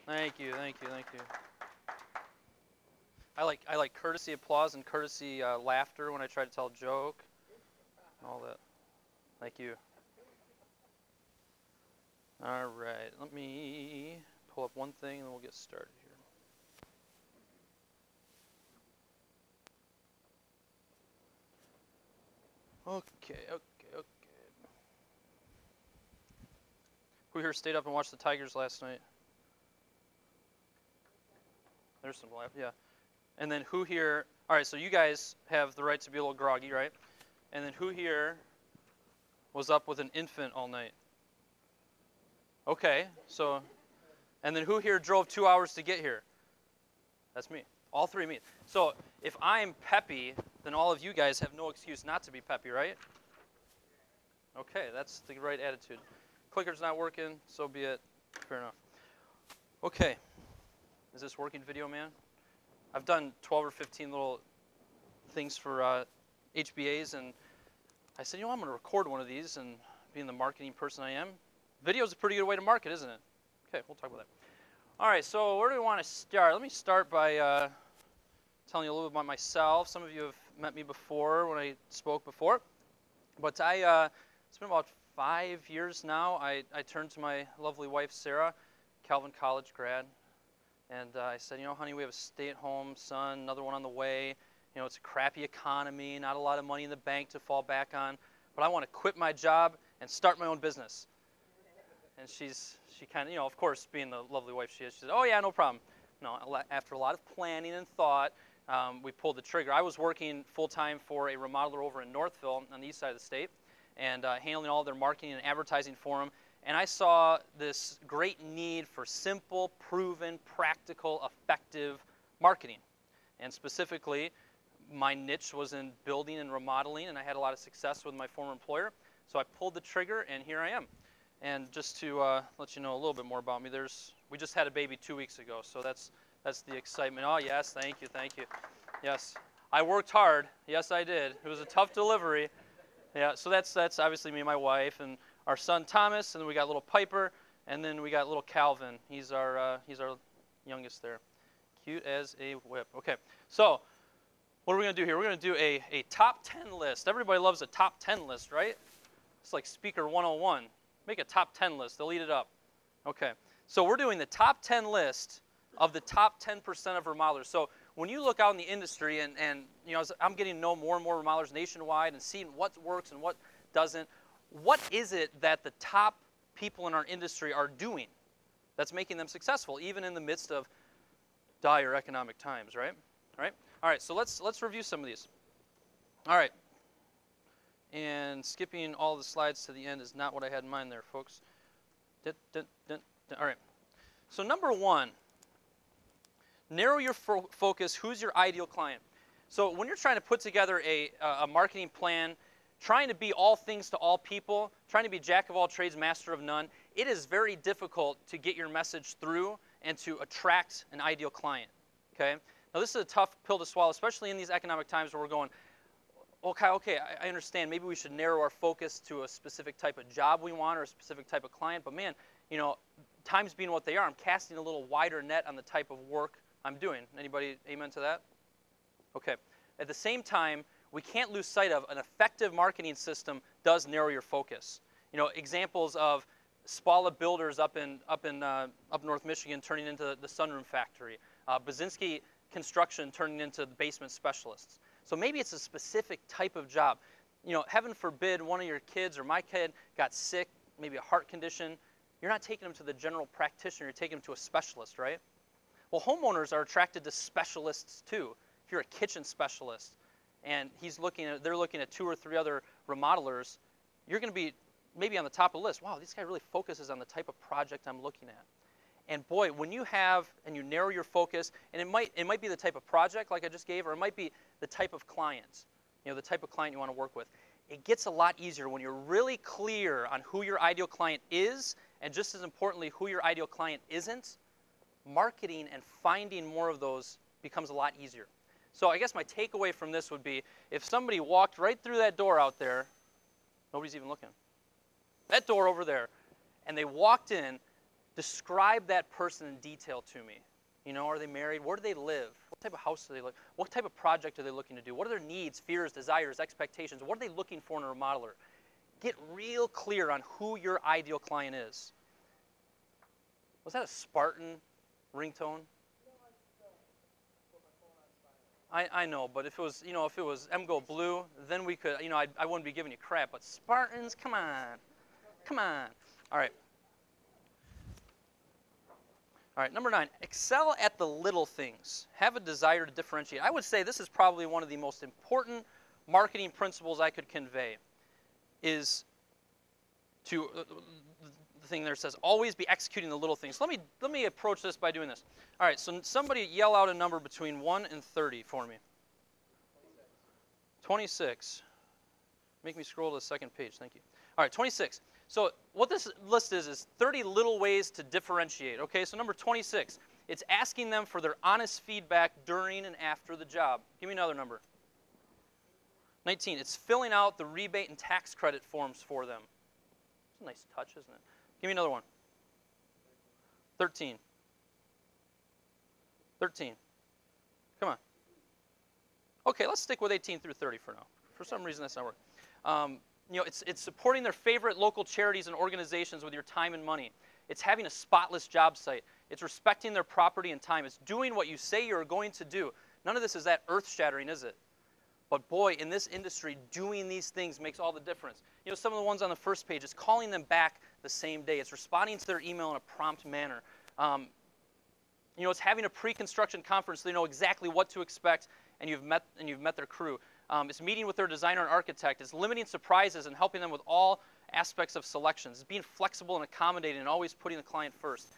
Thank you, thank you, thank you. I like courtesy applause and courtesy laughter when I try to tell a joke. All that. Thank you. All right, let me pull up one thing and then we'll get started here. Okay. Who here stayed up and watched the Tigers last night? There's some laugh, yeah. And then who here, all right, so you guys have the right to be a little groggy, right? And then who here was up with an infant all night? Okay, so, and then who here drove 2 hours to get here? That's me. All three me. So if I'm peppy, then all of you guys have no excuse not to be peppy, right? Okay, that's the right attitude. Clicker's not working, so be it. Fair enough. Okay. Is this working, video man? I've done 12 or 15 little things for HBAs, and I said, I'm going to record one of these, and being the marketing person I am, video is a pretty good way to market, isn't it? Okay, we'll talk about that. All right, so where do we want to start? Let me start by telling you a little bit about myself. Some of you have met me before when I spoke before, but it's been about 5 years now. I turned to my lovely wife, Sarah, Calvin College grad, and I said, honey, we have a stay-at-home son, another one on the way. It's a crappy economy, not a lot of money in the bank to fall back on, but I want to quit my job and start my own business. And she kind of, of course, being the lovely wife she is, she said, oh yeah, no problem. No, after a lot of planning and thought, we pulled the trigger. I was working full-time for a remodeler over in Northville on the east side of the state, and handling all their marketing and advertising for them. And I saw this great need for simple, proven, practical, effective marketing. And specifically, my niche was in building and remodeling, and I had a lot of success with my former employer. So I pulled the trigger, and here I am. And just to let you know a little bit more about me, we just had a baby 2 weeks ago, so that's the excitement. Oh, yes, thank you. Yes, I worked hard. Yes, I did. It was a tough delivery. Yeah, so that's obviously me and my wife, and our son Thomas, and then we got little Piper, and then we got little Calvin. He's our youngest there. Cute as a whip. Okay, so what are we going to do here? We're going to do a top 10 list. Everybody loves a top 10 list, right? It's like Speaker 101. Make a top 10 list. They'll eat it up. Okay, so we're doing the top 10 list of the top 10% of remodelers. So when you look out in the industry, and I'm getting to know more and more remodelers nationwide and seeing what works and what doesn't, what is it that the top people in our industry are doing that's making them successful, even in the midst of dire economic times, right? All right, so let's review some of these. All right. And skipping all the slides to the end is not what I had in mind there, folks. All right. So number one, narrow your focus. Who's your ideal client? So when you're trying to put together a marketing plan, trying to be all things to all people, trying to be jack of all trades, master of none, it is very difficult to get your message through and to attract an ideal client. Okay? Now this is a tough pill to swallow, especially in these economic times where we're going, okay, I understand. Maybe we should narrow our focus to a specific type of job we want or a specific type of client. But man, times being what they are, I'm casting a little wider net on the type of work I'm doing. Anybody amen to that? Okay. At the same time, we can't lose sight of an effective marketing system does narrow your focus. Examples of Spala Builders up North Michigan turning into the Sunroom Factory. Basinski Construction turning into the basement specialists. So maybe it's a specific type of job. Heaven forbid one of your kids or my kid got sick, maybe a heart condition. You're not taking them to the general practitioner, you're taking them to a specialist, right? Well, homeowners are attracted to specialists too. If you're a kitchen specialist and they're looking at 2 or 3 other remodelers, you're going to be maybe on the top of the list. Wow, this guy really focuses on the type of project I'm looking at. And boy, when you have and you narrow your focus, and it might be the type of project like I just gave, or it might be the type of client, the type of client you want to work with. It gets a lot easier when you're really clear on who your ideal client is, and just as importantly, who your ideal client isn't. Marketing and finding more of those becomes a lot easier. So I guess my takeaway from this would be, if somebody walked right through that door out there, nobody's even looking, that door over there, and they walked in, Describe that person in detail to me. You know, are they married? Where do they live? What type of house do they live? What type of project are they looking to do? What are their needs, fears, desires, expectations? What are they looking for in a remodeler? Get real clear on who your ideal client is. Was that a Spartan ringtone? I know, but if it was, if it was MGO Blue, then we could, I wouldn't be giving you crap. But Spartans, come on, come on. All right. All right, number 9, excel at the little things. Have a desire to differentiate. I would say this is probably one of the most important marketing principles I could convey, is to, the thing there says, always be executing the little things. Let me approach this by doing this. All right, so somebody yell out a number between 1 and 30 for me. 26. Make me scroll to the second page, thank you. All right, 26. So what this list is 30 little ways to differentiate. Okay, so number 26, it's asking them for their honest feedback during and after the job. Give me another number. 19, it's filling out the rebate and tax credit forms for them. It's a nice touch, isn't it? Give me another one. 13. 13. Come on. Okay, let's stick with 18 through 30 for now. For some reason, that's not working. It's supporting their favorite local charities and organizations with your time and money. It's having a spotless job site. It's respecting their property and time. It's doing what you say you're going to do. None of this is that earth-shattering, is it? But boy, in this industry, doing these things makes all the difference. Some of the ones on the first page, it's calling them back the same day. It's responding to their email in a prompt manner. It's having a pre-construction conference so they know exactly what to expect, and you've met their crew. It's meeting with their designer and architect. It's limiting surprises and helping them with all aspects of selections. It's being flexible and accommodating and always putting the client first.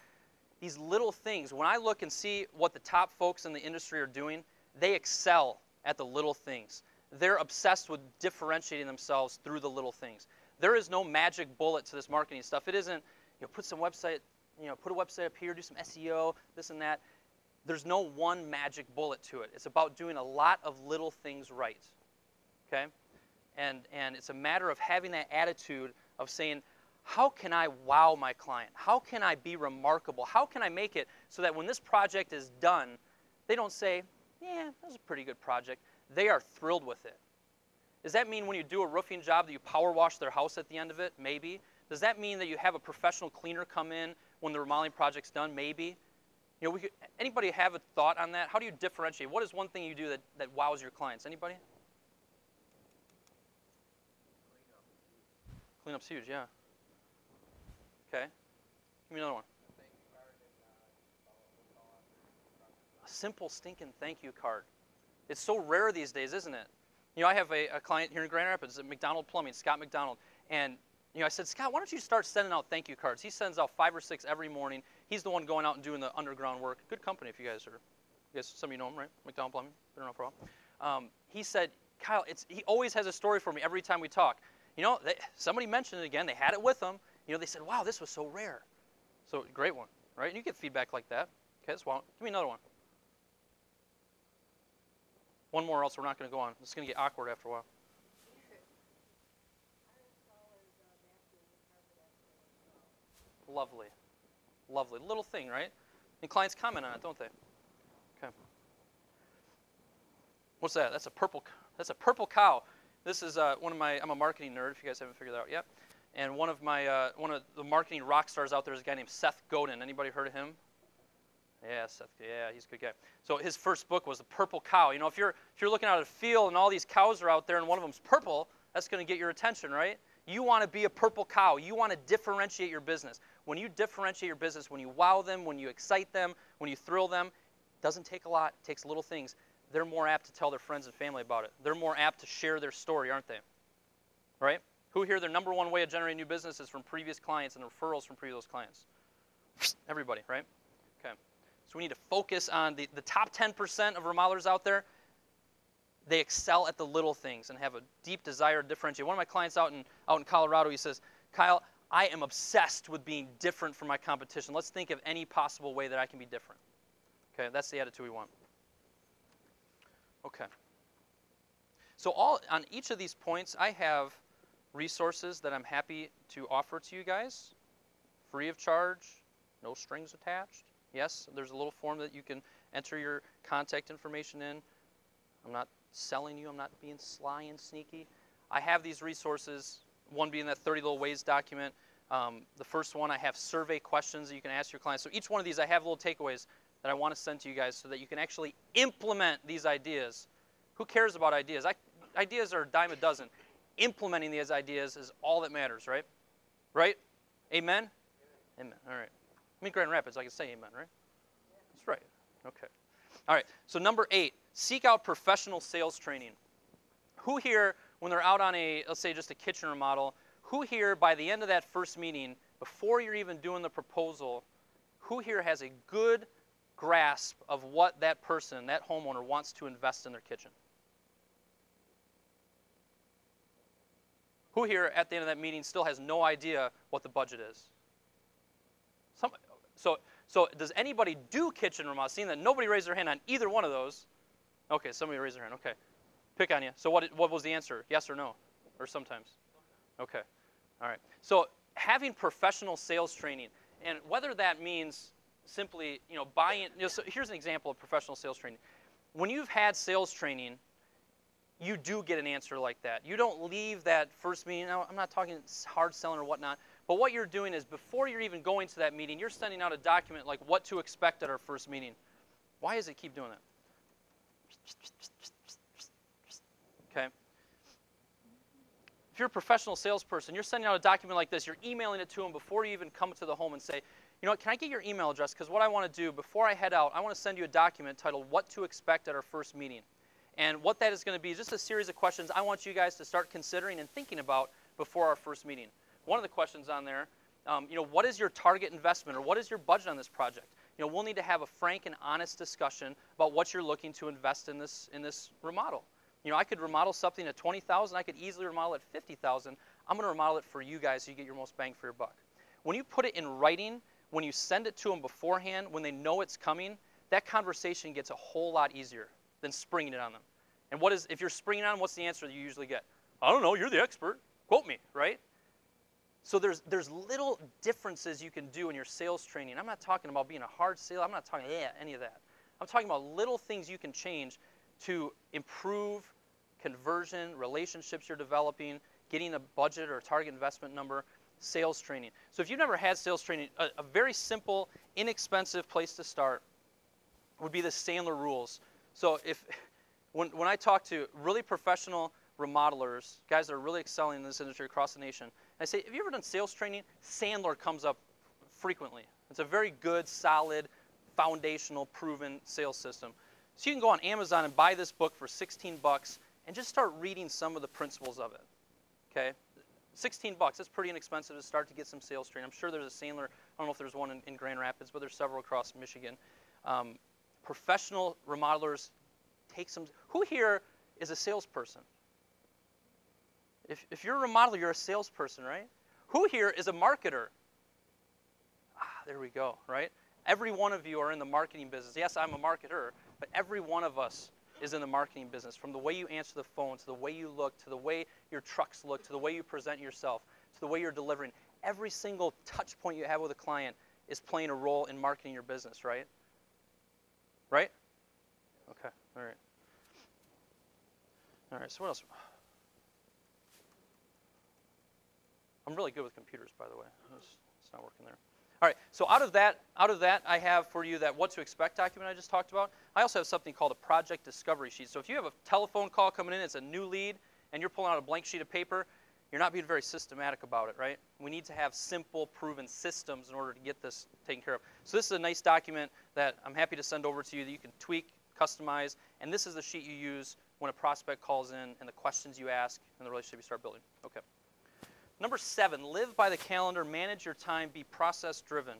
These little things, when I look and see what the top folks in the industry are doing, they excel at the little things. They're obsessed with differentiating themselves through the little things. There is no magic bullet to this marketing stuff. It isn't, put some website, put a website up here, do some SEO, this and that. There's no one magic bullet to it. It's about doing a lot of little things right. Okay? And it's a matter of having that attitude of saying, how can I wow my client? How can I be remarkable? How can I make it so that when this project is done, they don't say, yeah, that was a pretty good project. They are thrilled with it. Does that mean when you do a roofing job that you power wash their house at the end of it? Maybe. Does that mean that you have a professional cleaner come in when the remodeling project's done? Maybe. Anybody have a thought on that? How do you differentiate? What is one thing you do that wows your clients? Anybody? Cleanup's huge, yeah. Okay. Give me another one. A simple stinking thank you card. It's so rare these days, isn't it? I have a client here in Grand Rapids at McDonald Plumbing, Scott McDonald, and I said, Scott, why don't you start sending out thank you cards? He sends out 5 or 6 every morning. He's the one going out and doing the underground work. Good company if you guys some of you know him, right? McDonald Plumbing, been around for a while. He said, Kyle, he always has a story for me every time we talk. Somebody mentioned it again. They had it with them. They said, wow, this was so rare. So great one, right? And you get feedback like that. Okay, that's one. Give me another one. One more, else we're not going to go on. It's going to get awkward after a while. Lovely. Lovely. Little thing, right? And clients comment on it, don't they? Okay. What's that? That's a purple cow. This is I'm a marketing nerd, if you guys haven't figured that out yet. And one of the marketing rock stars out there is a guy named Seth Godin. Anybody heard of him? Yeah, Seth. Yeah, he's a good guy. So his first book was The Purple Cow. If you're looking at a field and all these cows are out there and one of them's purple, that's going to get your attention, right? You want to be a purple cow. You want to differentiate your business. When you differentiate your business, when you wow them, when you excite them, when you thrill them, it doesn't take a lot. It takes little things. They're more apt to tell their friends and family about it. They're more apt to share their story, aren't they? Right? Who here, their number one way of generating new business is from previous clients and referrals from previous clients? Everybody, right? Okay. So we need to focus on the top 10% of remodelers out there. They excel at the little things and have a deep desire to differentiate. One of my clients out in Colorado, he says, Kyle, I am obsessed with being different from my competition. Let's think of any possible way that I can be different. Okay, that's the attitude we want. Okay. So on each of these points, I have resources that I'm happy to offer to you guys, free of charge, No strings attached. Yes, there's a little form that you can enter your contact information in. I'm not selling you. I'm not being sly and sneaky. I have these resources, one being that 30 Little Ways document. The first one, I have survey questions that you can ask your clients. So each one of these, I have little takeaways that I want to send to you guys so that you can actually implement these ideas. Who cares about ideas? Ideas are a dime a dozen. Implementing these ideas is all that matters, right? Right? Amen? Amen. All right. I'm in Grand Rapids. I can say amen, right? That's right. Okay. All right. So number 8, seek out professional sales training. Who here, when they're out on a, let's say just a kitchen remodel, who here by the end of that first meeting, before you're even doing the proposal, who here has a good grasp of what that person, that homeowner, wants to invest in their kitchen? Who here at the end of that meeting still has no idea what the budget is? So does anybody do kitchen remodel? Seeing that nobody raised their hand on either one of those. Okay, somebody raised their hand. Okay. Pick on you. So what was the answer? Yes or no? Or sometimes? Okay. All right. So having professional sales training, and whether that means simply, buying, so here's an example of professional sales training. When you've had sales training, you do get an answer like that. You don't leave that first meeting. Now, I'm not talking hard selling or whatnot, but what you're doing is before you're even going to that meeting, you're sending out a document like what to expect at our first meeting. Why does it keep doing that? Okay. If you're a professional salesperson, you're sending out a document like this, you're emailing it to them before you even come to the home and say, you know what, can I get your email address? Because what I want to do before I head out, I want to send you a document titled What to Expect at Our First Meeting. And what that is going to be is just a series of questions I want you guys to start considering and thinking about before our first meeting. One of the questions on there, what is your target investment or what is your budget on this project? We'll need to have a frank and honest discussion about what you're looking to invest in this remodel. I could remodel something at $20,000. I could easily remodel it at $50,000. I'm going to remodel it for you guys so you get your most bang for your buck. When you put it in writing, when you send it to them beforehand, when they know it's coming, that conversation gets a whole lot easier than springing it on them. And if you're springing on them, what's the answer that you usually get? I don't know, you're the expert. Quote me, right? So there's little differences you can do in your sales training. I'm not talking about being a hard sale. I'm not talking any of that. I'm talking about little things you can change to improve conversion, relationships you're developing, getting a budget or a target investment number, sales training. So if you've never had sales training, a very simple, inexpensive place to start would be the Sandler rules. So when I talk to really professional remodelers, guys that are really excelling in this industry across the nation, I say, have you ever done sales training? Sandler comes up frequently. It's a very good, solid, foundational, proven sales system. So you can go on Amazon and buy this book for $16 and just start reading some of the principles of it. Okay? $16, that's pretty inexpensive to start to get some sales training. I'm sure there's a Sandler, I don't know if there's one in Grand Rapids, but there's several across Michigan. Professional remodelers take some, who here is a salesperson? If you're a remodeler, you're a salesperson, right? Who here is a marketer? There we go, right? Every one of you are in the marketing business. Yes, I'm a marketer, but every one of us is in the marketing business. From the way you answer the phone, to the way you look, to the way your trucks look, to the way you present yourself, to the way you're delivering. Every single touch point you have with a client is playing a role in marketing your business, right? Right? Okay, all right. All right, so what else? I'm really good with computers, by the way. It's not working there. All right, so out of that, I have for you that what to expect document I just talked about. I also have something called a project discovery sheet. So if you have a telephone call coming in, it's a new lead, and you're pulling out a blank sheet of paper, you're not being very systematic about it, right? We need to have simple, proven systems in order to get this taken care of. So this is a nice document that I'm happy to send over to you that you can tweak, customize, and this is the sheet you use when a prospect calls in and the questions you ask and the relationship you start building. Okay. Number 7, live by the calendar, manage your time, be process-driven.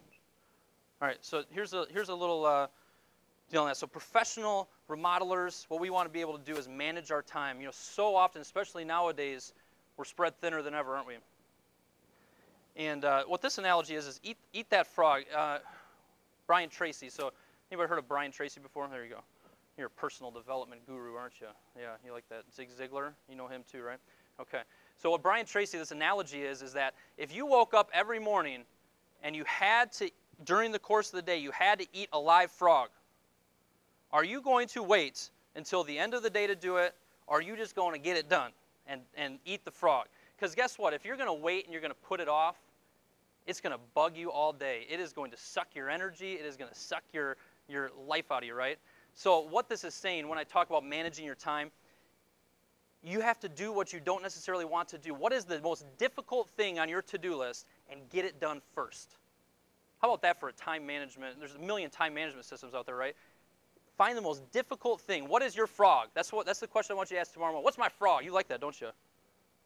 All right, so here's a little deal on that. So professional remodelers, what we want to be able to do is manage our time. So often, especially nowadays, we're spread thinner than ever, aren't we? And what this analogy is eat that frog. Brian Tracy. So anybody heard of Brian Tracy before? There you go. You're a personal development guru, aren't you? Yeah, you like that. Zig Ziglar, you know him too, right? Okay. So what Brian Tracy, this analogy is that if you woke up every morning and you had to during the course of the day you had to eat a live frog, are you going to wait until the end of the day to do it, or are you just going to get it done and eat the frog? Because guess what? If you're going to wait and you're going to put it off, it's going to bug you all day. It is going to suck your energy. It is going to suck your life out of you, right? So what this is saying when I talk about managing your time, you have to do what you don't necessarily want to do. What is the most difficult thing on your to-do list, and get it done first? How about that for a time management? There's a million time management systems out there, right? Find the most difficult thing. What is your frog? That's the question I want you to ask tomorrow morning. What's my frog? You like that, don't you?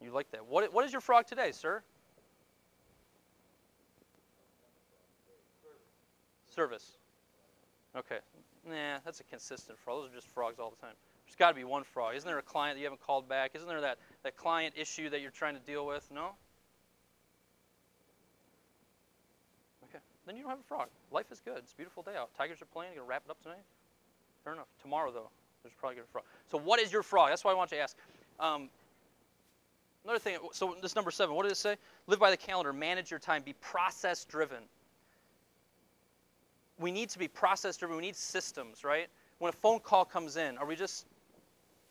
You like that. What is your frog today, sir? Service. Okay. Nah, that's a consistent frog. Those are just frogs all the time. There's got to be one frog. Isn't there a client that you haven't called back? Isn't there that client issue that you're trying to deal with? No? Okay. Then you don't have a frog. Life is good. It's a beautiful day out. Tigers are playing. You're going to wrap it up tonight? Fair enough. Tomorrow, though, there's probably going to be a frog. So what is your frog? That's what I want you to ask. Another thing, so this number 7, what did it say? Live by the calendar. Manage your time. Be process-driven. We need to be process-driven. We need systems, right? When a phone call comes in, are we just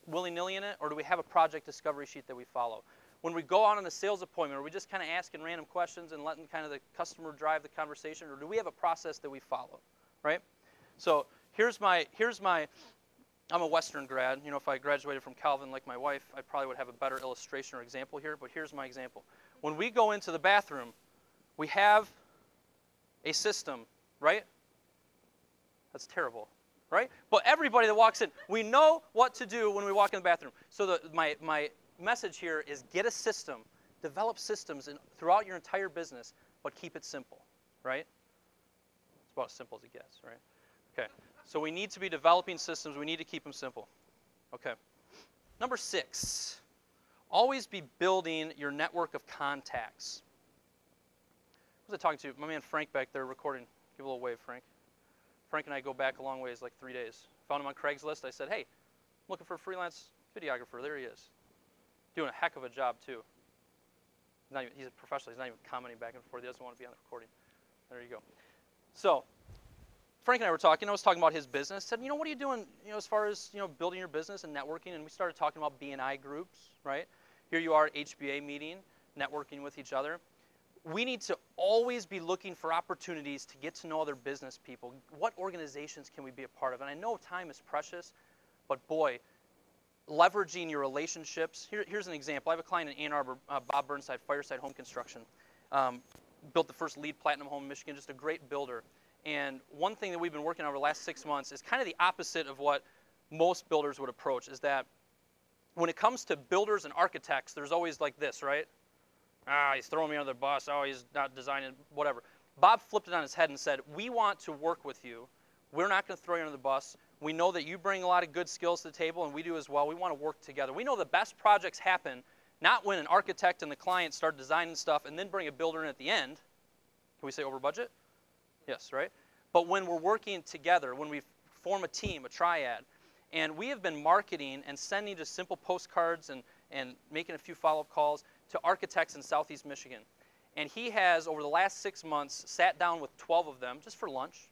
willy-nilly in it, or do we have a project discovery sheet that we follow? When we go out on a sales appointment, are we just kind of asking random questions and letting kind of the customer drive the conversation, or do we have a process that we follow, right? So here's my I'm a Western grad. You know, if I graduated from Calvin like my wife, I probably would have a better illustration or example here, but here's my example. When we go into the bathroom, we have a system, right? That's terrible, right? But everybody that walks in, we know what to do when we walk in the bathroom. So my message here is get a system, develop systems throughout your entire business, but keep it simple, right? It's about as simple as it gets, right? Okay, so we need to be developing systems. We need to keep them simple. Okay. Number 6, always be building your network of contacts. Who was I talking to? My man Frank back there recording. Give a little wave, Frank. Frank and I go back a long ways, like 3 days. Found him on Craigslist. I said, hey, I'm looking for a freelance videographer. There he is. Doing a heck of a job, too. He's a professional. He's not even commenting back and forth. He doesn't want to be on the recording. There you go. So Frank and I were talking. I was talking about his business. I said, what are you doing, as far as, building your business and networking? And we started talking about B&I groups, right? Here you are at HBA meeting, networking with each other. We need to always be looking for opportunities to get to know other business people. What organizations can we be a part of? And I know time is precious, but boy, leveraging your relationships. Here's an example. I have a client in Ann Arbor, Bob Burnside, Fireside Home Construction. Built the first LEED Platinum home in Michigan, just a great builder. And one thing that we've been working on over the last 6 months is kind of the opposite of what most builders would approach, is that when it comes to builders and architects, there's always like this, right? He's throwing me under the bus. Oh, he's not designing, whatever. Bob flipped it on his head and said, we want to work with you. We're not going to throw you under the bus. We know that you bring a lot of good skills to the table, and we do as well. We want to work together. We know the best projects happen not when an architect and the client start designing stuff and then bring a builder in at the end. Can we say over budget? Yes, right? But when we're working together, when we form a team, a triad, and we have been marketing and sending just simple postcards and making a few follow-up calls to architects in Southeast Michigan. And he has, over the last 6 months, sat down with 12 of them just for lunch,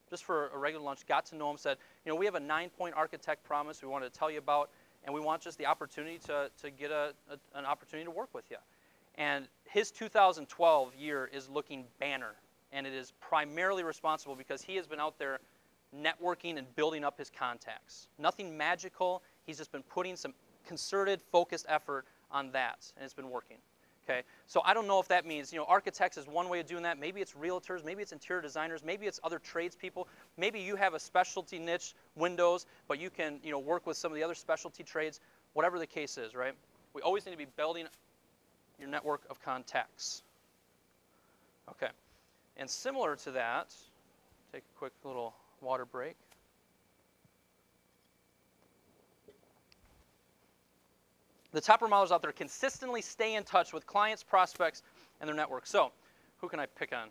just for a regular lunch, got to know them, said, we have a 9-point architect promise we wanted to tell you about, and we want just the opportunity to get an opportunity to work with you. And his 2012 year is looking banner. And it is primarily responsible because he has been out there networking and building up his contacts. Nothing magical. He's just been putting some concerted, focused effort on that, and it's been working. Okay? So I don't know if that means, architects is one way of doing that. Maybe it's realtors. Maybe it's interior designers. Maybe it's other tradespeople. Maybe you have a specialty niche, windows, but you can, work with some of the other specialty trades. Whatever the case is, right? We always need to be building your network of contacts. Okay. And similar to that, take a quick little water break. The top remodelers out there consistently stay in touch with clients, prospects, and their network. So, who can I pick on?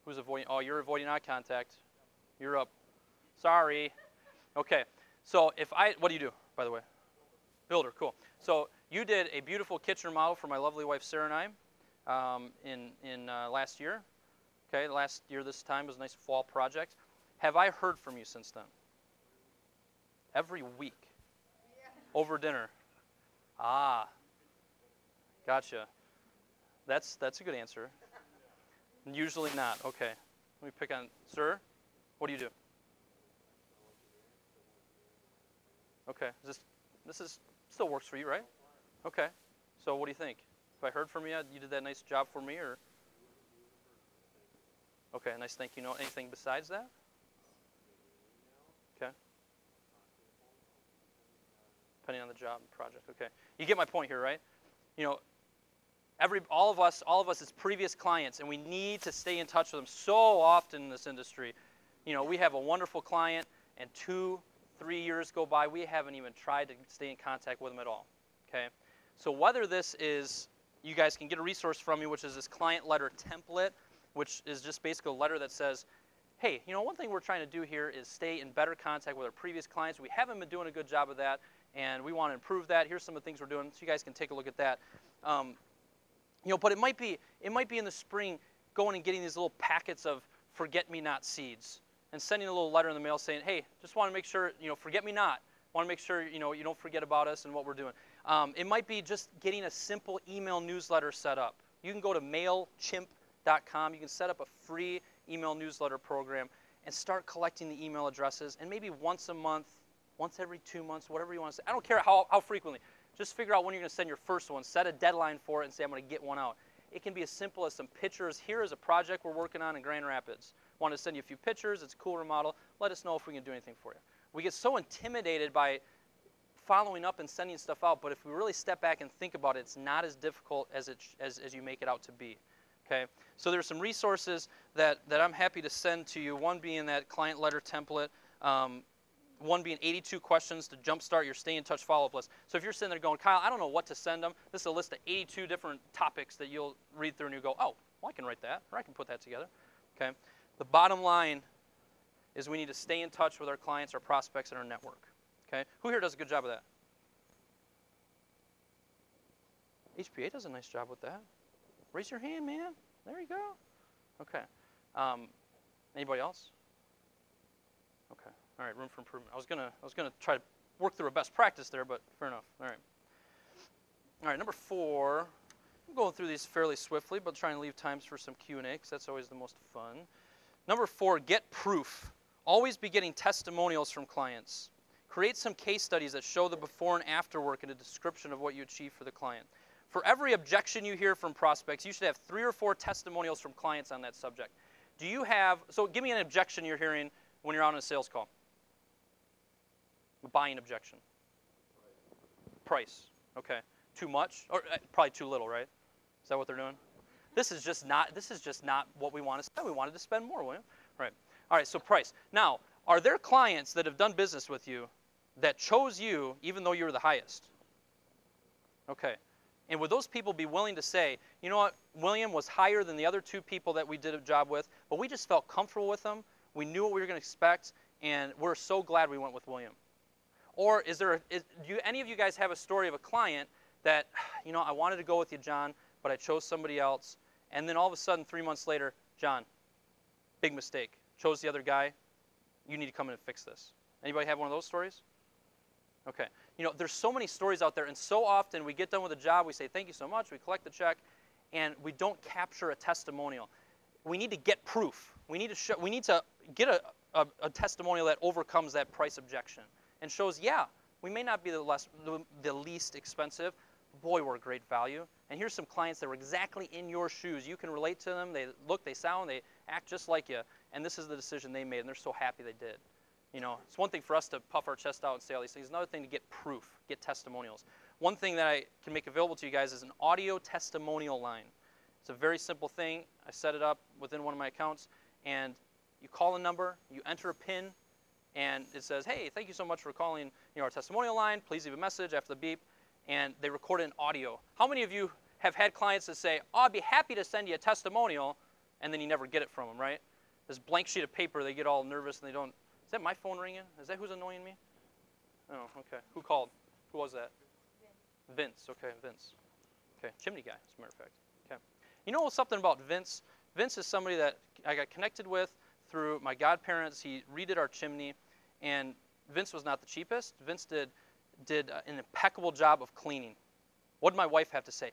Who's avoiding? Oh, you're avoiding eye contact. You're up. Sorry. Okay. So, what do you do, by the way? Builder, cool. So, you did a beautiful kitchen remodel for my lovely wife, Sarah and I. In last year, Okay, last year this time was a nice fall project. Have I heard from you since then? Every week. Over dinner. Ah, gotcha. That's a good answer. Usually not. Okay. Let me pick on, sir, what do you do? Okay. This is still works for you, right? Okay. So what do you think? If I heard from you, you did that nice job for me, or? Okay, nice thank you note. Anything besides that? Okay. Depending on the job and project. Okay. You get my point here, right? You know, all of us as previous clients, and we need to stay in touch with them so often in this industry. You know, we have a wonderful client, and 2-3 years go by, we haven't even tried to stay in contact with them at all. Okay? So whether this is, you guys can get a resource from me, which is this client letter template, which is just basically a letter that says, hey, you know, one thing we're trying to do here is stay in better contact with our previous clients. We haven't been doing a good job of that, and we want to improve that. Here's some of the things we're doing, so you guys can take a look at that. You know, but it might be in the spring going and getting these little packets of forget-me-not seeds and sending a little letter in the mail saying, hey, just want to make sure, you know, forget me not. Want to make sure, you know, you don't forget about us and what we're doing. It might be just getting a simple email newsletter set up. You can go to mailchimp.com. You can set up a free email newsletter program and start collecting the email addresses, and maybe once a month, once every 2 months, whatever you want to say. I don't care how frequently. Just figure out when you're going to send your first one. Set a deadline for it and say, I'm going to get one out. It can be as simple as some pictures. Here is a project we're working on in Grand Rapids. Want to send you a few pictures. It's a cool remodel. Let us know if we can do anything for you. We get so intimidated by following up and sending stuff out, but if we really step back and think about it, it's not as difficult as you make it out to be. Okay? So there's some resources that I'm happy to send to you, one being that client letter template, one being 82 questions to jumpstart your stay in touch follow-up list. So if you're sitting there going, Kyle, I don't know what to send them, this is a list of 82 different topics that you'll read through and you go, oh, well, I can write that, or I can put that together. Okay? The bottom line is we need to stay in touch with our clients, our prospects, and our network. Okay? Who here does a good job of that? HPA does a nice job with that. Raise your hand, man. There you go. Okay. Anybody else? Okay. All right, room for improvement. I was gonna try to work through a best practice there, but fair enough. All right. All right, number 4. I'm going through these fairly swiftly, but trying to leave times for some Q&A because that's always the most fun. Number 4, get proof. Always be getting testimonials from clients. Create some case studies that show the before and after work and a description of what you achieved for the client. For every objection you hear from prospects, you should have 3 or 4 testimonials from clients on that subject. Do you have, so give me an objection you're hearing when you're on a sales call. Buying objection. Price. Okay. Too much? Or probably too little, right? Is that what they're doing? This is just not what we want to spend. We wanted to spend more, William. Right. All right, so price. Now, are there clients that have done business with you that chose you even though you were the highest? Okay. And would those people be willing to say, you know what, William was higher than the other 2 people that we did a job with, but we just felt comfortable with them, we knew what we were going to expect, and we're so glad we went with William? Or do any of you guys have a story of a client that, you know, I wanted to go with you, John, but I chose somebody else, and then all of a sudden 3 months later, John, big mistake, chose the other guy, you need to come in and fix this. Anybody have one of those stories? Okay. You know, there's so many stories out there, and so often we get done with a job, we say thank you so much, we collect the check, and we don't capture a testimonial. We need to get proof. We need to get a testimonial that overcomes that price objection and shows, yeah, we may not be the least expensive, boy, we're a great value. And here's some clients that were exactly in your shoes. You can relate to them. They look, they sound, they act just like you, and this is the decision they made, and they're so happy they did. You know, it's one thing for us to puff our chest out and say all these things. It's another thing to get proof, get testimonials. One thing that I can make available to you guys is an audio testimonial line. It's a very simple thing. I set it up within one of my accounts, and you call a number, you enter a PIN, and it says, hey, thank you so much for calling, you know, our testimonial line. Please leave a message after the beep, and they record it in audio. How many of you have had clients that say, oh, I'd be happy to send you a testimonial, and then you never get it from them, right? This blank sheet of paper, they get all nervous, and they don't. Is that my phone ringing? Is that who's annoying me? Oh, okay. Who called? Who was that? Vince. Okay, Vince. Okay, chimney guy, as a matter of fact. Okay. You know something about Vince? Vince is somebody that I got connected with through my godparents. He redid our chimney, and Vince was not the cheapest. Vince did an impeccable job of cleaning. What did my wife have to say?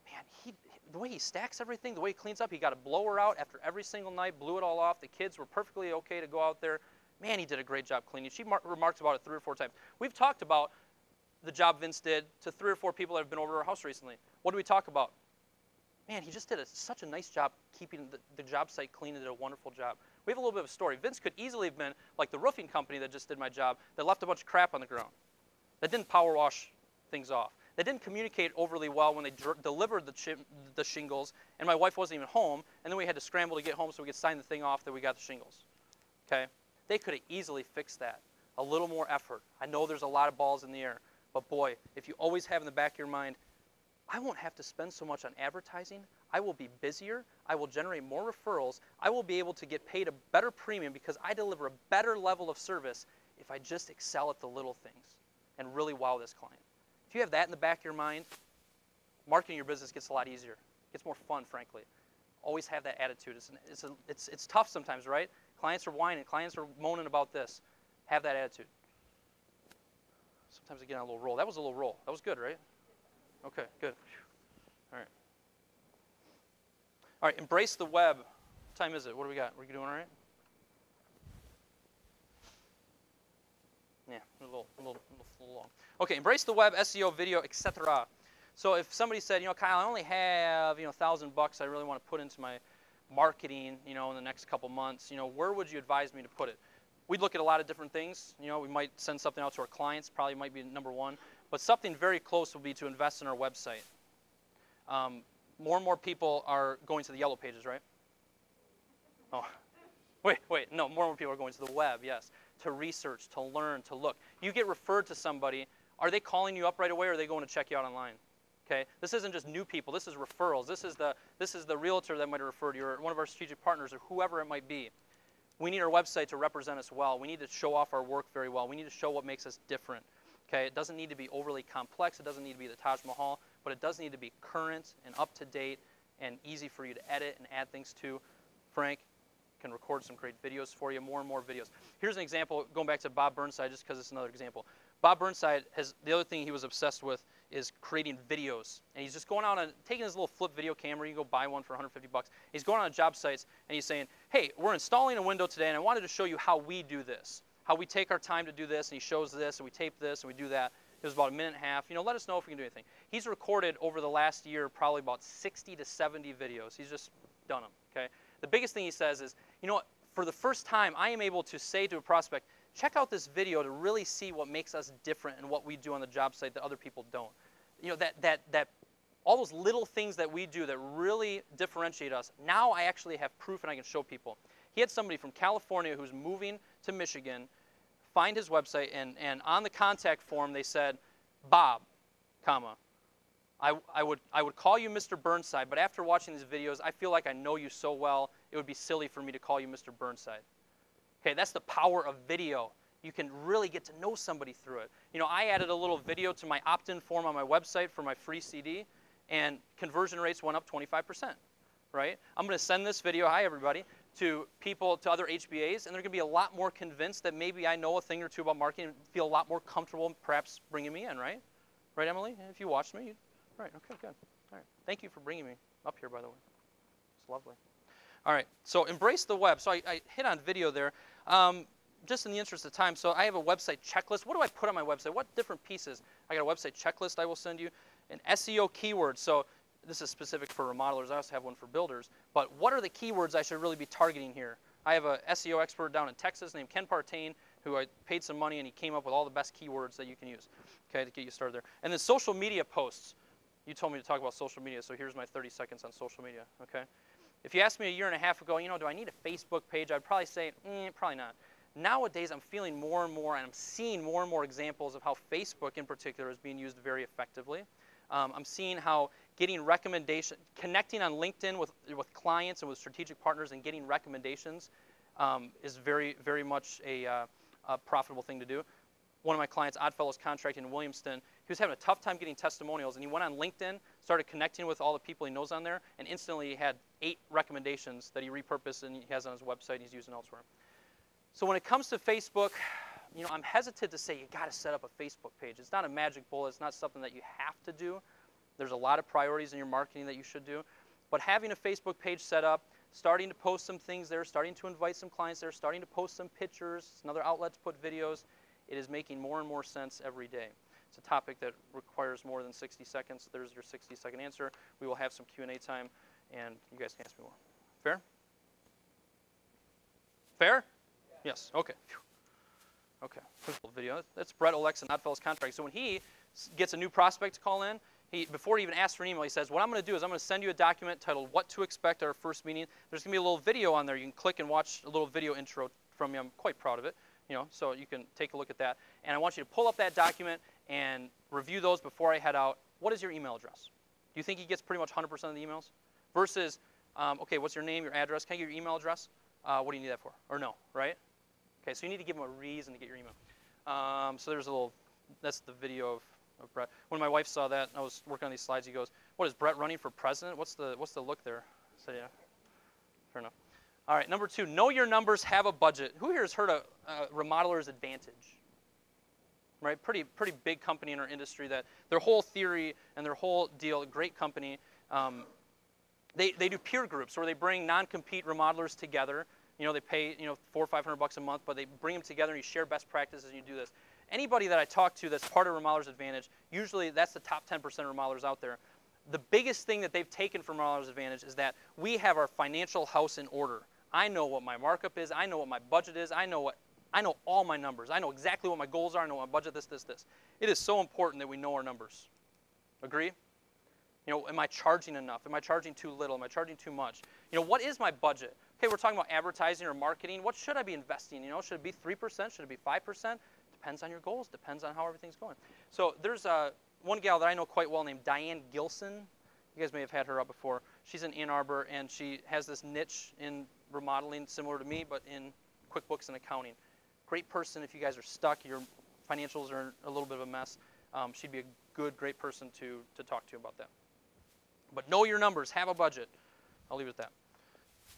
Man, the way he stacks everything, the way he cleans up, he got a blower out after every single night, blew it all off. The kids were perfectly okay to go out there. Man, he did a great job cleaning. She remarked about it 3 or 4 times. We've talked about the job Vince did to 3 or 4 people that have been over to our house recently. What do we talk about? Man, he just did such a nice job keeping the job site clean and did a wonderful job. We have a little bit of a story. Vince could easily have been like the roofing company that just did my job that left a bunch of crap on the ground, that didn't power wash things off, that didn't communicate overly well when they delivered the shingles, and my wife wasn't even home, and then we had to scramble to get home so we could sign the thing off that we got the shingles. Okay? They could have easily fixed that. A little more effort. I know there's a lot of balls in the air, but boy, if you always have in the back of your mind, I won't have to spend so much on advertising. I will be busier. I will generate more referrals. I will be able to get paid a better premium because I deliver a better level of service if I just excel at the little things and really wow this client. If you have that in the back of your mind, marketing your business gets a lot easier. It gets more fun, frankly. Always have that attitude. It's tough sometimes, right? Clients are whining. Clients are moaning about this. Have that attitude. Sometimes I get on a little roll. That was a little roll. That was good, right? Okay, good. All right. All right, embrace the web. What time is it? What do we got? We're doing all right? Yeah, a little long. Okay, embrace the web, SEO, video, etc. So if somebody said, Kyle, I only have, $1,000 I really want to put into my marketing, in the next couple months, where would you advise me to put it? We'd look at a lot of different things. We might send something out to our clients, probably might be number one. But something very close will be to invest in our website. More and more people are going to the yellow pages, right? Oh, wait, no, more and more people are going to the web, yes. To research, to learn, to look. You get referred to somebody, are they calling you up right away or are they going to check you out online? Okay? This isn't just new people, this is referrals. This is the realtor that might have referred you or one of our strategic partners or whoever it might be. We need our website to represent us well. We need to show off our work very well. We need to show what makes us different. Okay? It doesn't need to be overly complex. It doesn't need to be the Taj Mahal, but it does need to be current and up to date and easy for you to edit and add things to. Frank can record some great videos for you, more and more videos. Here's an example, going back to Bob Burnside, just because it's another example. Bob Burnside the other thing he was obsessed with is creating videos. And he's just going out and taking his little flip video camera. You can go buy one for $150. He's going on job sites and he's saying, hey, we're installing a window today and I wanted to show you how we do this. How we take our time to do this, and he shows this, and we tape this, and we do that. It was about a minute and a half. Let us know if we can do anything. He's recorded over the last year probably about 60 to 70 videos. He's just done them, okay? The biggest thing he says is, what, for the first time, I am able to say to a prospect, check out this video to really see what makes us different and what we do on the job site that other people don't. All those little things that we do that really differentiate us, now I actually have proof and I can show people. He had somebody from California who's moving to Michigan find his website, and on the contact form they said, Bob, comma, I would call you Mr. Burnside, but after watching these videos, I feel like I know you so well, it would be silly for me to call you Mr. Burnside. Okay, that's the power of video. You can really get to know somebody through it. I added a little video to my opt-in form on my website for my free CD, and conversion rates went up 25%, right? I'm going to send this video, hi everybody, to people, to other HBAs, and they're going to be a lot more convinced that maybe I know a thing or two about marketing and feel a lot more comfortable perhaps bringing me in, right? Right, Emily? If you watched me, right, okay, good. All right, thank you for bringing me up here, by the way. It's lovely. All right, so embrace the web. So I hit on video there. Just in the interest of time, so I have a website checklist. What do I put on my website? What different pieces? I got a website checklist I will send you. An SEO keywords. So this is specific for remodelers. I also have one for builders. But what are the keywords I should really be targeting here? I have a SEO expert down in Texas named Ken Partain, who I paid some money, and he came up with all the best keywords that you can use, okay, to get you started there. And then social media posts. You told me to talk about social media, so here's my 30 seconds on social media, okay? If you asked me a year and a half ago, do I need a Facebook page? I'd probably say, probably not. Nowadays, I'm feeling more and more, and I'm seeing more and more examples of how Facebook in particular is being used very effectively. I'm seeing how getting recommendations, connecting on LinkedIn with clients and with strategic partners and getting recommendations is very, very much a profitable thing to do. One of my clients, Oddfellows Contracting in Williamston, he was having a tough time getting testimonials, and he went on LinkedIn, started connecting with all the people he knows on there, and instantly he had 8 recommendations that he repurposed and he has on his website and he's using elsewhere. So when it comes to Facebook, you know, I'm hesitant to say you got to set up a Facebook page. It's not a magic bullet. It's not something that you have to do. There's a lot of priorities in your marketing that you should do. But having a Facebook page set up, starting to post some things there, starting to invite some clients there, starting to post some pictures, another outlet to put videos, it is making more and more sense every day. It's a topic that requires more than 60 seconds. There's your 60-second answer. We will have some Q&A time, and you guys can ask me more. Fair? Fair? Yeah. Yes. Okay. Phew. Okay. Quick little video. That's Brett Olex and unveils contract. So when he gets a new prospect to call in, before he even asks for an email, he says, what I'm going to do is I'm going to send you a document titled What to Expect at Our First Meeting. There's going to be a little video on there. You can click and watch a little video intro from me. I'm quite proud of it, you know, so you can take a look at that. And I want you to pull up that document and review those before I head out. What is your email address? Do you think he gets pretty much 100% of the emails? Versus, okay, what's your name, your address? Can I get your email address? What do you need that for? Or no, right? Okay, so you need to give him a reason to get your email. So there's a little, that's the video of Brett. When my wife saw that, I was working on these slides, he goes, what, is Brett running for president? What's the look there? I said, yeah, fair enough. All right, number 2, know your numbers, have a budget. Who here has heard of Remodelers Advantage? Right, pretty big company in our industry that their whole theory and their whole deal, great company, they do peer groups where they bring non-compete remodelers together. You know, they pay, you know, $400 or $500 a month, but they bring them together and you share best practices and you do this. Anybody that I talk to that's part of Remodelers Advantage, usually that's the top 10% of remodelers out there. The biggest thing that they've taken from Remodelers Advantage is that we have our financial house in order. I know what my markup is. I know what my budget is. I know all my numbers. I know exactly what my goals are. I know my budget, this. It is so important that we know our numbers. Agree? You know, am I charging enough? Am I charging too little? Am I charging too much? You know, what is my budget? Okay, we're talking about advertising or marketing. What should I be investing? You know, should it be 3%? Should it be 5%? Depends on your goals. Depends on how everything's going. So there's one gal that I know quite well named Diane Gilson. You guys may have had her up before. She's in Ann Arbor, and she has this niche in remodeling similar to me, but in QuickBooks and accounting. Great person if you guys are stuck, your financials are a little bit of a mess. She'd be a great person to talk to about that. But know your numbers. Have a budget. I'll leave it at that.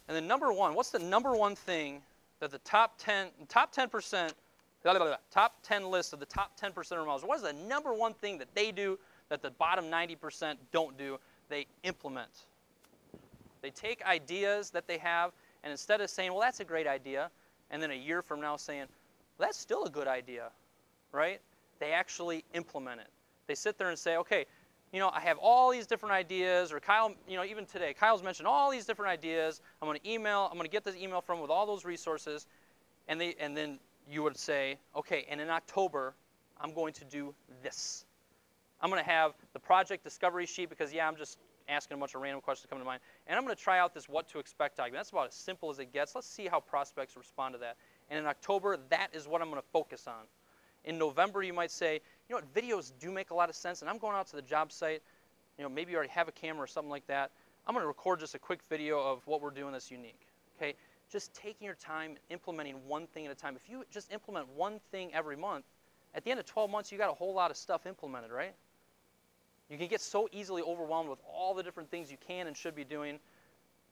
And then number 1, what's the number 1 thing that the top 10% top 10 list of the top 10% of remodelers, what is the number 1 thing that they do that the bottom 90% don't do? They implement. They take ideas that they have, and instead of saying, well, that's a great idea, and then a year from now saying, well, that's still a good idea, right? They actually implement it. They sit there and say, okay, you know, I have all these different ideas, or Kyle, you know, even today, Kyle's mentioned all these different ideas. I'm going to get this email from with all those resources, and then you would say, okay, and in October, I'm going to do this. I'm going to have the project discovery sheet because, yeah, I'm just asking a bunch of random questions that come to mind. And I'm going to try out this what to expect document. That's about as simple as it gets. Let's see how prospects respond to that. And in October, that is what I'm going to focus on. In November, you might say, you know what, videos do make a lot of sense, and I'm going out to the job site. You know, maybe you already have a camera or something like that. I'm going to record just a quick video of what we're doing that's unique. Okay? Just taking your time, implementing one thing at a time. If you just implement one thing every month, at the end of 12 months, you got a whole lot of stuff implemented, right? You can get so easily overwhelmed with all the different things you can and should be doing,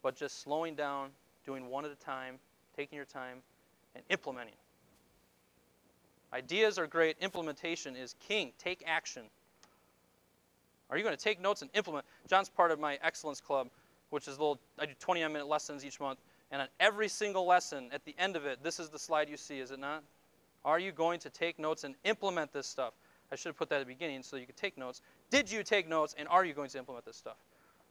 but just slowing down, doing one at a time, taking your time, and implementing. Ideas are great. Implementation is king. Take action. Are you going to take notes and implement? John's part of my Excellence Club, which is I do 29-minute lessons each month. And on every single lesson, at the end of it, this is the slide you see, is it not? Are you going to take notes and implement this stuff? I should have put that at the beginning so you could take notes. Did you take notes, and are you going to implement this stuff?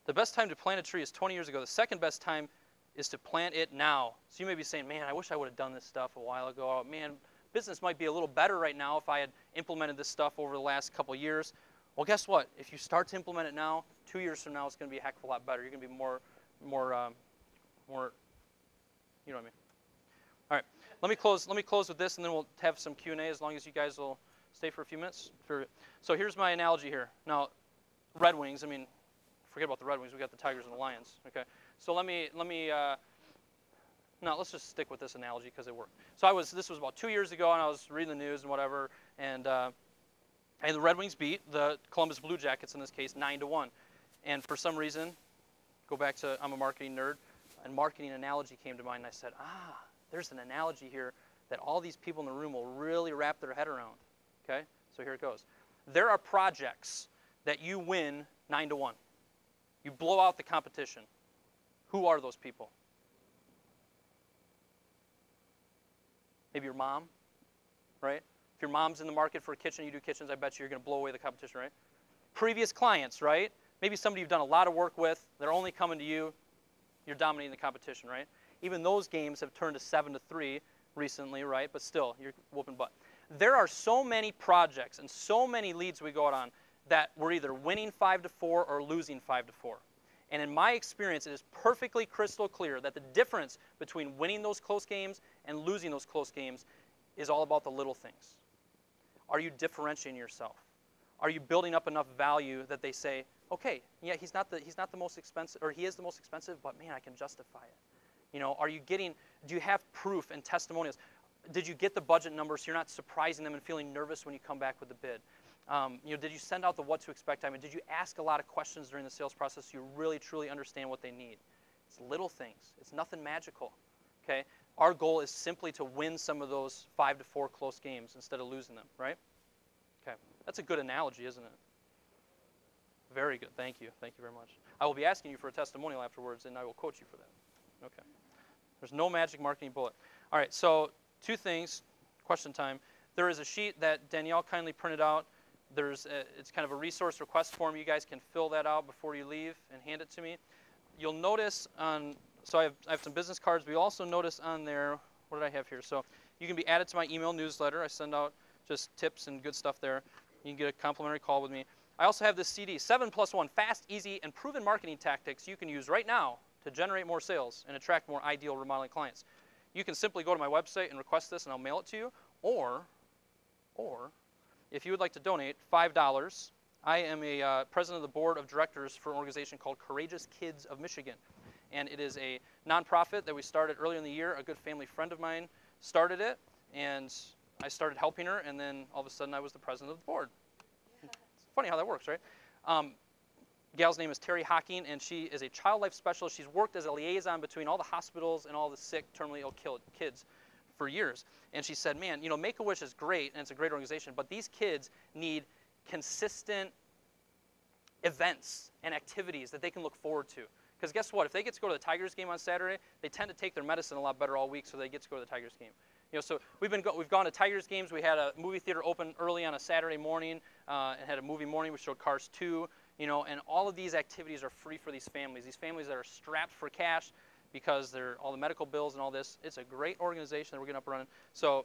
The best time to plant a tree is 20 years ago. The second best time is to plant it now. So you may be saying, man, I wish I would have done this stuff a while ago. Oh, man, business might be a little better right now if I had implemented this stuff over the last couple of years. Well, guess what? If you start to implement it now, 2 years from now, it's going to be a heck of a lot better. You're going to be more, you know what I mean. All right, let me close with this, and then we'll have some Q&A as long as you guys will stay for a few minutes. So here's my analogy here. Now, Red Wings, I mean, forget about the Red Wings. We got the Tigers and the Lions, okay? So let's just stick with this analogy because it worked. So this was about 2 years ago, and I was reading the news and whatever, and the Red Wings beat the Columbus Blue Jackets in this case 9-1. And for some reason, go back to I'm a marketing nerd, and marketing analogy came to mind, and I said, there's an analogy here that all these people in the room will really wrap their head around. Okay, so here it goes. There are projects that you win 9-1. You blow out the competition. Who are those people? Maybe your mom, right? If your mom's in the market for a kitchen, you do kitchens, I bet you're going to blow away the competition, right? Previous clients, right? Maybe somebody you've done a lot of work with, they're only coming to you, you're dominating the competition, right? Even those games have turned to 7-3 recently, right? But still, you're whooping butt. There are so many projects and so many leads we go out on that we're either winning 5-4 or losing 5-4. And in my experience, it is perfectly crystal clear that the difference between winning those close games and losing those close games is all about the little things. Are you differentiating yourself? Are you building up enough value that they say, okay, yeah, he's not the most expensive, or he is the most expensive, but man, I can justify it. You know, do you have proof and testimonials? Did you get the budget numbers so you're not surprising them and feeling nervous when you come back with the bid? Did you send out the what to expect time? And did you ask a lot of questions during the sales process so you really, truly understand what they need? It's little things. It's nothing magical, okay? Our goal is simply to win some of those 5-4 close games instead of losing them, right? Okay, that's a good analogy, isn't it? Very good, thank you. Thank you very much. I will be asking you for a testimonial afterwards, and I will quote you for that. Okay. There's no magic marketing bullet. All right, so 2 things, question time. There is a sheet that Danielle kindly printed out. It's kind of a resource request form. You guys can fill that out before you leave and hand it to me. You'll notice so I have some business cards. We also notice on there, what did I have here? So you can be added to my email newsletter. I send out just tips and good stuff there. You can get a complimentary call with me. I also have this CD, 7+1 Fast, Easy, and Proven Marketing Tactics you can use right now to generate more sales and attract more ideal remodeling clients. You can simply go to my website and request this, and I'll mail it to you. Or if you would like to donate $5, I am a president of the board of directors for an organization called Courageous Kids of Michigan. And it is a nonprofit that we started earlier in the year. A good family friend of mine started it, and I started helping her, and then all of a sudden I was the president of the board. It's funny how that works, right? Gal's name is Terry Hocking, and she is a child life specialist. She's worked as a liaison between all the hospitals and all the sick, terminally ill kids for years. And she said, man, Make-A-Wish is great, and it's a great organization, but these kids need consistent events and activities that they can look forward to. Because guess what? If they get to go to the Tigers game on Saturday, they tend to take their medicine a lot better all week, so they get to go to the Tigers game. So we've gone to Tigers games. We had a movie theater open early on a Saturday morning and had a movie morning. We showed Cars 2, and all of these activities are free for these families that are strapped for cash because they're all the medical bills and all this. It's a great organization that we're getting up and running. So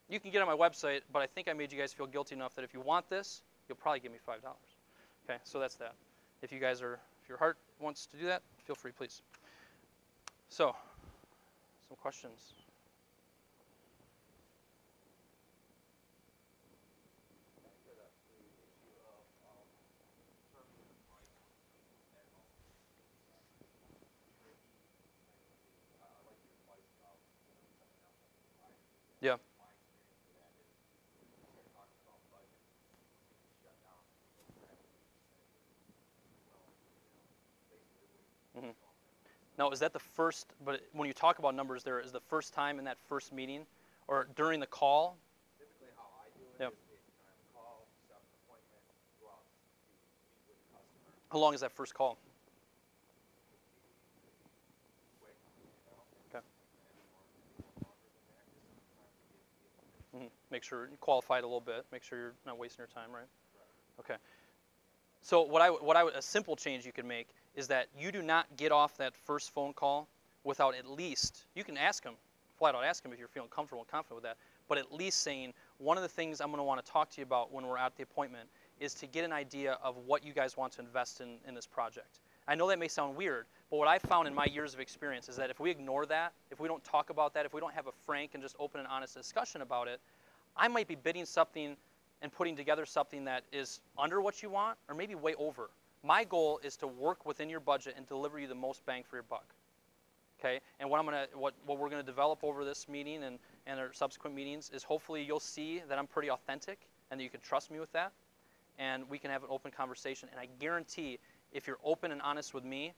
you can get on my website, but I think I made you guys feel guilty enough that if you want this, you'll probably give me $5. Okay, so that's that. If your heart wants to do that, feel free, please. So, some questions. Yeah. Mm-hmm. Now, is that the first, but when you talk about numbers there, is the first time in that first meeting or during the call? Typically how I do it is call, set an appointment, go out to meet with the customer. How long is that first call? Quick, Okay. Mm-hmm. Make sure you qualify it a little bit. Make sure you're not wasting your time, right? Okay. So a simple change you can make is that you do not get off that first phone call without at least, you can ask them, flat out ask them if you're feeling comfortable and confident with that, but at least saying, one of the things I'm going to want to talk to you about when we're at the appointment is to get an idea of what you guys want to invest in this project. I know that may sound weird, but what I've found in my years of experience is that if we ignore that, if we don't talk about that, if we don't have a frank and just open and honest discussion about it, I might be bidding something and putting together something that is under what you want or maybe way over. My goal is to work within your budget and deliver you the most bang for your buck. Okay? And what we're going to develop over this meeting and our subsequent meetings is hopefully you'll see that I'm pretty authentic and that you can trust me with that, and we can have an open conversation. And I guarantee if you're open and honest with me,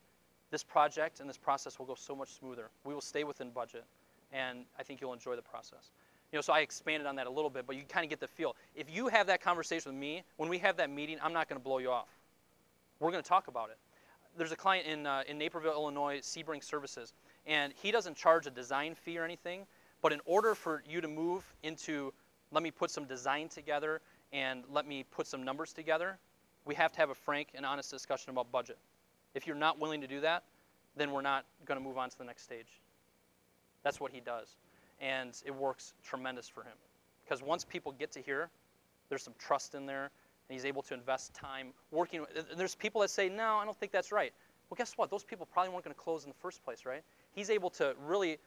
this project and this process will go so much smoother. We will stay within budget, and I think you'll enjoy the process. So I expanded on that a little bit, but you kind of get the feel. If you have that conversation with me, when we have that meeting, I'm not going to blow you off. We're going to talk about it. There's a client in Naperville, Illinois, Sebring Services, and he doesn't charge a design fee or anything, but in order for you to move into, let me put some design together and let me put some numbers together, we have to have a frank and honest discussion about budget. If you're not willing to do that, then we're not going to move on to the next stage. That's what he does. And it works tremendous for him. Because once people get to here, there's some trust in there, and he's able to invest time working. There's people that say, no, I don't think that's right. Well, guess what? Those people probably weren't going to close in the first place, right? He's able to really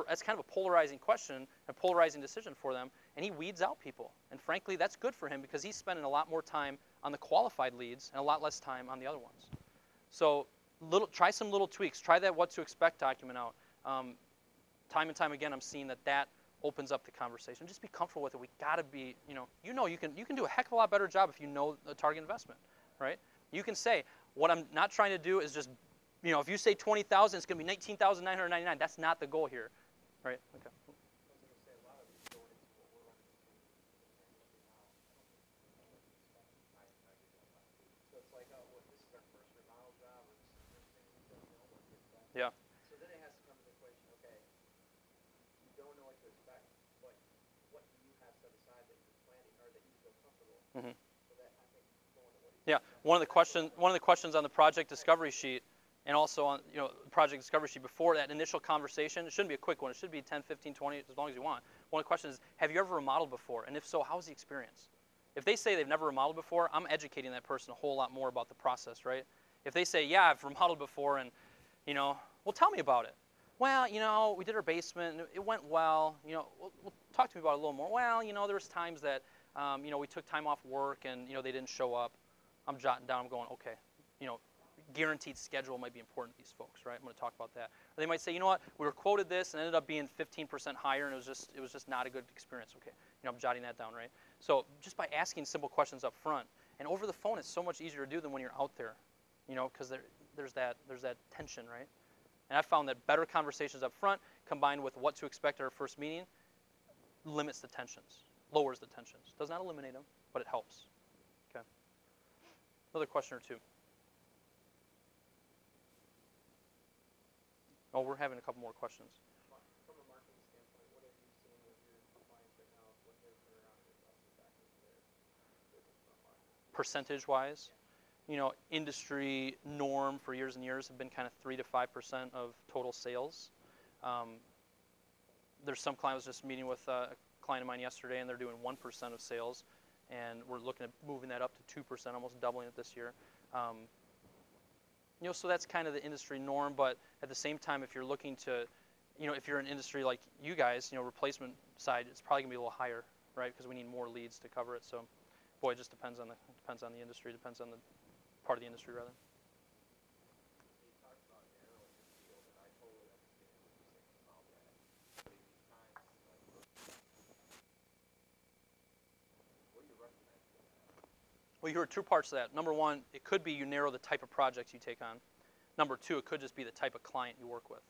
that's kind of a polarizing question, a polarizing decision for them, and he weeds out people. And frankly, that's good for him because he's spending a lot more time on the qualified leads and a lot less time on the other ones. So try some little tweaks. Try that what to expect document out. Time and time again, I'm seeing that opens up the conversation. Just be comfortable with it. We got to be, you can do a heck of a lot better job if you know the target investment, right? You can say, what I'm not trying to do is just, if you say 20,000, it's going to be 19,999. That's not the goal here, right? Okay. Yeah. So then it has to come to the equation, okay, you don't know what to expect, but what do you have set aside that you're planning or that you feel comfortable? Mm-hmm. So that I think going to what Yeah. One of the questions on the project discovery sheet and also on project discovery sheet before that initial conversation, it shouldn't be a quick one. It should be 10, 15, 20, as long as you want. One of the questions is, have you ever remodeled before? And if so, how was the experience? If they say they've never remodeled before, I'm educating that person a whole lot more about the process, right? If they say, yeah, I've remodeled before and well, tell me about it. Well, we did our basement, and it went well. Well, talk to me about it a little more. Well, there was times that, we took time off work, and, they didn't show up. I'm jotting down, I'm going, okay, guaranteed schedule might be important to these folks, right? I'm going to talk about that. Or they might say, you know what, we were quoted this, and it ended up being 15% higher, and it was just not a good experience. Okay, I'm jotting that down, right? So just by asking simple questions up front, and over the phone, it's so much easier to do than when you're out there, because there's that tension, right? And I found that better conversations up front combined with what to expect at our first meeting limits the tensions, lowers the tensions. Does not eliminate them, but it helps. Okay. Another question or two. Oh, we're having a couple more questions. From a marketing standpoint, what are you seeing with your clients right now? What their turnaround and investment factors for their business from marketing? Percentage-wise? Industry norm for years and years have been kind of 3 to 5% of total sales. There's some client. I was just meeting with a client of mine yesterday, and they're doing 1% of sales, and we're looking at moving that up to 2%, almost doubling it this year. So that's kind of the industry norm, but at the same time, if you're looking to, if you're an industry like you guys, replacement side, it's probably gonna be a little higher, right? Because we need more leads to cover it. So, boy, it just depends on the industry, depends on the part of the industry rather. You talked about narrowing your field, and I totally understand what you're saying about that. But in these times, what do you recommend for that? Well, you heard two parts of that. Number one, it could be you narrow the type of projects you take on. Number two, it could just be the type of client you work with.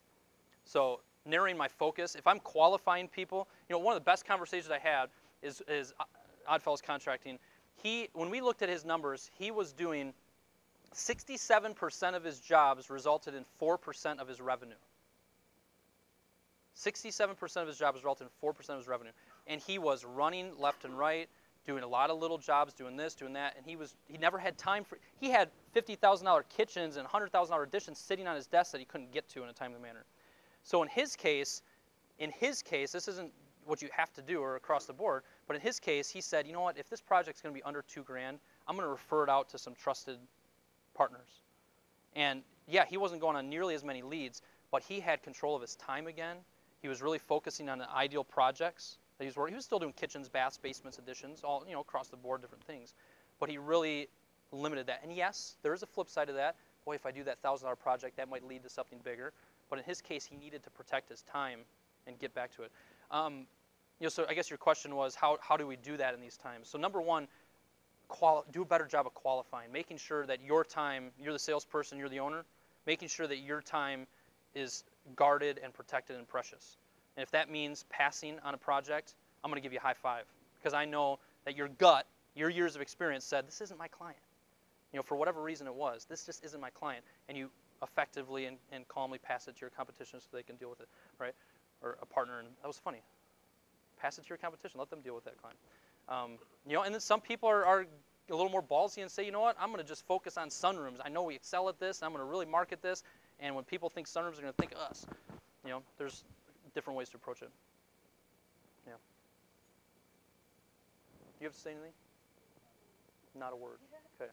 So narrowing my focus, if I'm qualifying people, one of the best conversations I had is Oddfellows Contracting. When we looked at his numbers, he was doing 67% of his jobs resulted in 4% of his revenue. 67% of his jobs resulted in 4% of his revenue. And he was running left and right, doing a lot of little jobs, doing this, doing that, and he never had time he had $50,000 kitchens and $100,000 additions sitting on his desk that he couldn't get to in a timely manner. So in his case, this isn't what you have to do or across the board, but in his case, he said, you know what, if this project's going to be under $2,000, I'm going to refer it out to some trusted partners. And yeah, he wasn't going on nearly as many leads, but he had control of his time again. He was really focusing on the ideal projects that he was working. He was still doing kitchens, baths, basements, additions, all across the board, different things. But he really limited that. And yes, there is a flip side of that. Boy, if I do that $1,000 project, that might lead to something bigger. But in his case, he needed to protect his time and get back to it. So I guess your question was, how do we do that in these times? So number one, do a better job of qualifying, making sure that your time, you're the salesperson, you're the owner, making sure that your time is guarded and protected and precious. And if that means passing on a project, I'm going to give you a high five, because I know that your gut, your years of experience said, this isn't my client. You know, for whatever reason it was, this just isn't my client. And you effectively and calmly pass it to your competition so they can deal with it, right? Or a partner, and that was funny. Pass it to your competition, let them deal with that client. You know, and then some people are a little more ballsy and say, you know what, I'm going to just focus on sunrooms. I know we excel at this, and I'm going to really market this, and when people think sunrooms, they're going to think of us. You know, there's different ways to approach it. Yeah. Do you have to say anything? Not a word. Okay.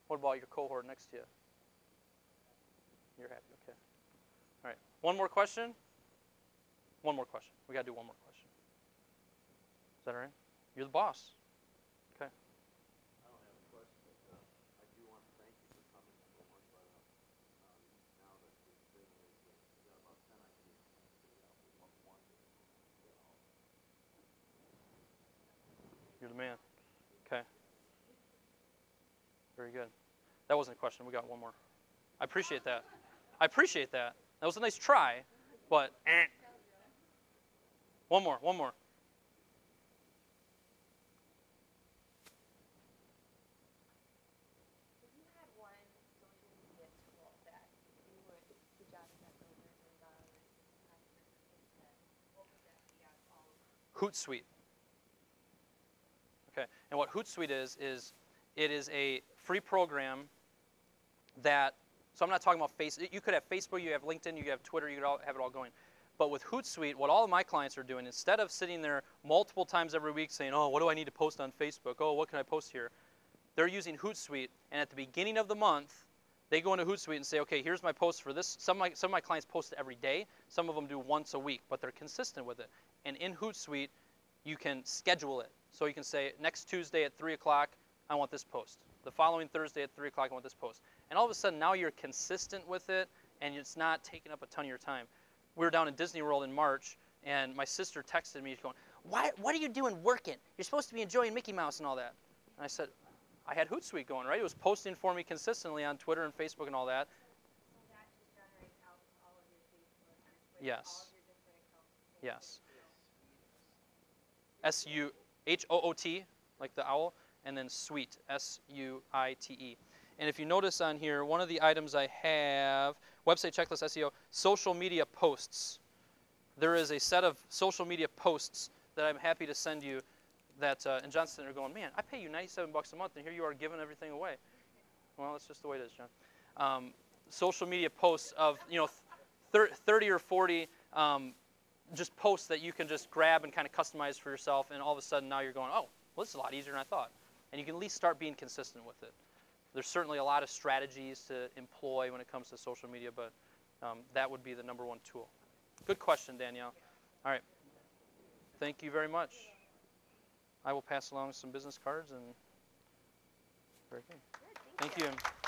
What about your cohort next to you? You're happy, okay. All right, one more question? One more question. We got to do one more question. Is that all right? You're the boss. Okay. I don't have a question, but I do want to thank you for coming so much. But now that this thing is, we got about 10 ideas to figure out what one to get all. You're the man. Okay. Very good. That wasn't a question. We got one more. I appreciate that. I appreciate that. That was a nice try, but one more, one more. If you had one social media tool that you would suggest that builders or remodelers and contractors implement, what would that be out of all of them? Hootsuite. Okay, and what Hootsuite is it is a free program that, so I'm not talking about Facebook. You could have Facebook, you have LinkedIn, you have Twitter, you could have it all going. But with Hootsuite, what all of my clients are doing, instead of sitting there multiple times every week saying, oh, what do I need to post on Facebook? Oh, what can I post here? They're using Hootsuite, and at the beginning of the month, they go into Hootsuite and say, okay, here's my post for this. Some of my clients post every day. Some of them do once a week, but they're consistent with it. And in Hootsuite, you can schedule it. So you can say, next Tuesday at 3 o'clock, I want this post. The following Thursday at 3 o'clock, I want this post. And all of a sudden, now you're consistent with it, and it's not taking up a ton of your time. We were down in Disney World in March, and my sister texted me going, what are you doing working? You're supposed to be enjoying Mickey Mouse and all that. And I said, I had Hootsuite going, right? It was posting for me consistently on Twitter and Facebook and all that. So that just generates out all of your Facebook, your Twitter, Yes. all of your different accounts. Yes. S-U-H-O-O-T, like the owl, and then suite, S-U-I-T-E. And if you notice on here, one of the items I have, website checklist SEO, social media posts. There is a set of social media posts that I'm happy to send you that, and John's sitting there going, man, I pay you $97 a month, and here you are giving everything away. Well, that's just the way it is, John. Social media posts of, 30 or 40 just posts that you can just grab and kind of customize for yourself, and all of a sudden now you're going, oh, well, this is a lot easier than I thought. And you can at least start being consistent with it. There's certainly a lot of strategies to employ when it comes to social media, but that would be the number one tool. Good question, Danielle. All right. Thank you very much. I will pass along some business cards, and very good. Good, thank you. Thank you.